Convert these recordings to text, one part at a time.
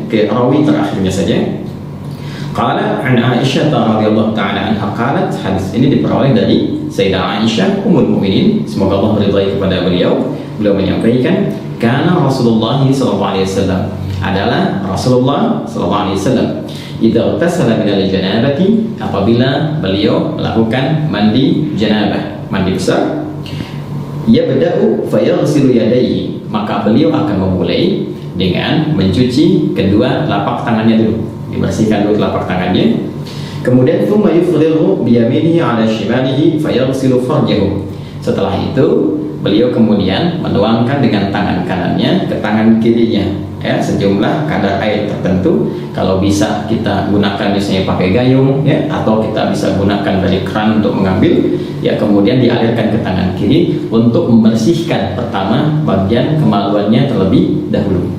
ke rawi terakhirnya saja. Qala an Aisyah radhiyallahu ta'ala anha qalat, hadis ini diperoleh dari Sayyidah Aisyah ummul mukminin, semoga Allah meridai kepada beliau. Beliau menyampaikan, kana Rasulullah sallallahu alaihi wasallam, adalah Rasulullah sallallahu alaihi wasallam, idza tasala min al-janabati, apabila beliau melakukan mandi janabah, mandi besar, yabda'u fayaghsilu yadayhi, maka beliau akan memulai dengan mencuci kedua telapak tangannya dulu, dibersihkan dulu telapak tangannya. Kemudian thumma yufrigu biyaminihi ala shimalihi fayaghsilu farjahu. Setelah itu beliau kemudian menuangkan dengan tangan kanannya ke tangan kirinya, ya, sejumlah kadar air tertentu. Kalau bisa kita gunakan misalnya pakai gayung, ya, atau kita bisa gunakan dari keran untuk mengambil, ya, kemudian dialirkan ke tangan kiri untuk membersihkan pertama bagian kemaluannya terlebih dahulu.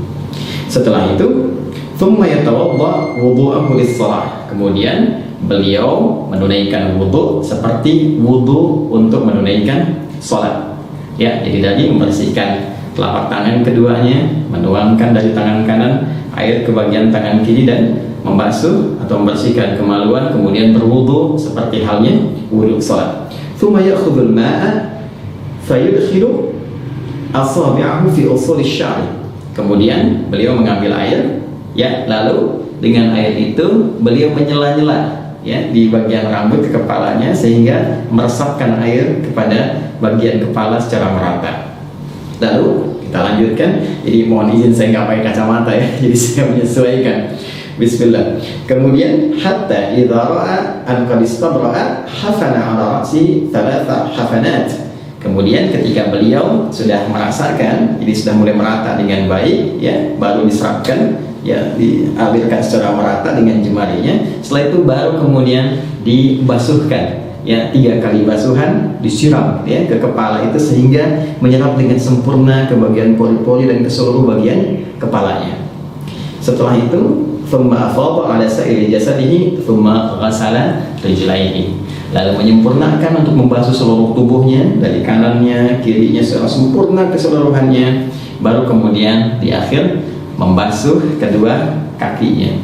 Setelah itu thumma yatawadda wudu'ahu lis-shalah, kemudian beliau menunaikan wudu seperti wudu untuk menunaikan sholat, ya, jadi tadi membersihkan telapak tangan keduanya, menuangkan dari tangan kanan air ke bagian tangan kiri dan membasuh atau membersihkan kemaluan, kemudian berwudu seperti halnya wudu sholat. Thumma ya'khudhul ma'a fayudkhilu asabi'ahu fi usul asy-sya'ri, kemudian beliau mengambil air, ya, lalu dengan air itu beliau menyela-nyela, ya, di bagian rambut kepalanya sehingga meresapkan air kepada bagian kepala secara merata. Lalu kita lanjutkan. Jadi mohon izin saya nggak pakai kacamata, ya, jadi saya menyesuaikan. Bismillah. Kemudian hatta idza ra'a an qad istabra'a hafana 'ala ra'si thalatha hafanat. Kemudian ketika beliau sudah merasakan, jadi sudah mulai merata dengan baik, ya, baru diserapkan, ya, dialirkan secara merata dengan jemarinya. Setelah itu baru kemudian dibasuhkan, ya, 3 kali basuhan disiram, ya, ke kepala itu sehingga menyerap dengan sempurna ke bagian pori-pori dan ke seluruh bagian kepalanya. Setelah itu thumma afadha 'ala sa'iri jasadihi thumma ghassala rijlaihi, lalu menyempurnakan untuk membasuh seluruh tubuhnya dari kanannya, kirinya secara sempurna keseluruhannya, baru kemudian di akhir membasuh kedua kakinya.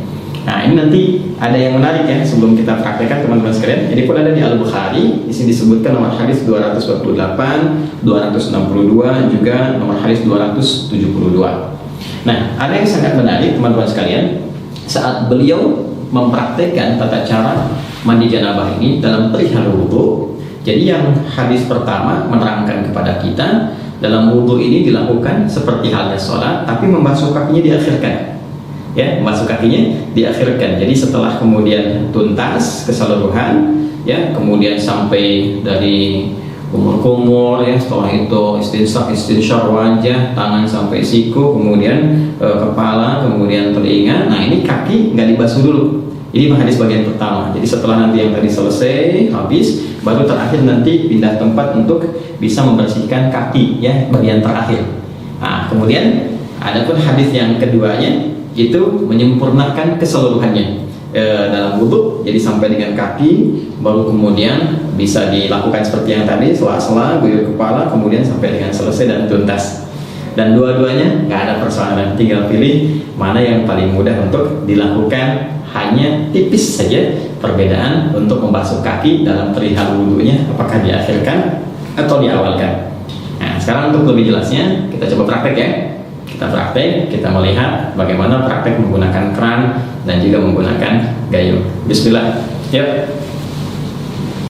Nah, ini nanti ada yang menarik, ya, sebelum kita praktekkan teman-teman sekalian. Ini pun ada di Al-Bukhari. Di sini disebutkan nomor hadis 248, 262, juga nomor hadis 272. Nah, ada yang sangat menarik teman-teman sekalian. Saat beliau mempraktekkan tata cara mandi janabah ini dalam perihal wudu. Jadi yang hadis pertama menerangkan kepada kita, dalam wudu ini dilakukan seperti halnya sholat, tapi membasuh kakinya diakhirkan, ya, membasuh kakinya diakhirkan. Jadi setelah kemudian tuntas keseluruhan, ya, kemudian sampai dari kumur-kumur, ya, setelah itu istinsyar wajah, tangan sampai siku, kemudian kepala, kemudian telinga. Nah, ini kaki nggak dibasuh dulu. Ini hadis bagian pertama. Jadi setelah nanti yang tadi selesai habis, baru terakhir nanti pindah tempat untuk bisa membersihkan kaki, ya, bagian terakhir. Nah, kemudian ada pun hadis yang keduanya itu menyempurnakan keseluruhannya dalam wudhu, jadi sampai dengan kaki, baru kemudian bisa dilakukan seperti yang tadi, sela-sela, guyur kepala, kemudian sampai dengan selesai dan tuntas. Dan dua-duanya nggak ada persoalan, tinggal pilih mana yang paling mudah untuk dilakukan. Hanya tipis saja perbedaan untuk membasuh kaki dalam perihal wudhunya, apakah diakhirkan atau diawalkan. Nah, sekarang untuk lebih jelasnya kita coba praktek, ya. Kita praktek, kita melihat bagaimana praktek menggunakan keran dan juga menggunakan gayung. Bismillah. Yuk.